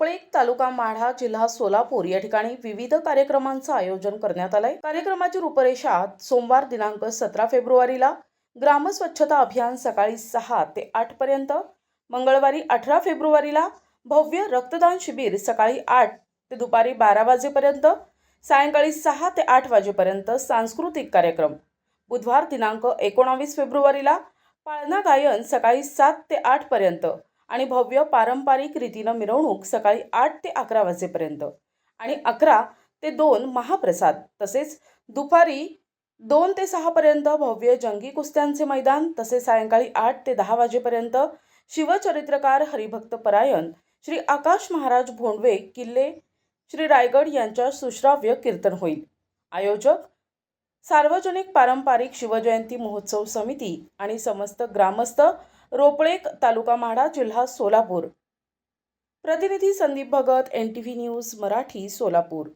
रोपळे तालुका माढा जिल्हा सोलापूर या ठिकाणी विविध कार्यक्रमांचं आयोजन करण्यात आलंय। कार्यक्रमाची रूपरेषा सोमवार दिनांक 17 फेब्रुवारीला ग्राम स्वच्छता अभियान सकाळी 6 ते 8 पर्यंत, मंगळवारी 18 फेब्रुवारीला भव्य रक्तदान शिबिर सकाळी 8 ते दुपारी 12 वाजेपर्यंत, सायंकाळी 6 ते 8 वाजेपर्यंत सांस्कृतिक कार्यक्रम, बुधवार दिनांक 19 फेब्रुवारीला पाळणा गायन सकाळी 7 ते 8 पर्यंत आणि भव्य पारंपरिक रीतीनं मिरवणूक सकाळी 8 ते 11 वाजेपर्यंत आणि 11 ते 2 महाप्रसाद, तसेच दुपारी 2 ते 6 पर्यंत भव्य जंगी कुस्त्यांचे मैदान, तसेच सायंकाळी 8 ते 10 वाजेपर्यंत शिवचरित्रकार हरिभक्त परायण श्री आकाश महाराज भोंडवे किल्ले श्री रायगड यांच्या सुश्राव्य कीर्तन होईल। आयोजक सार्वजनिक पारंपरिक शिवजयंती महोत्सव समिती आणि समस्त ग्रामस्थ, रोपळे तालुका माढा जिल्हा सोलापूर। प्रतिनिधी संदीप भगत, NTV न्यूज मराठी, सोलापूर।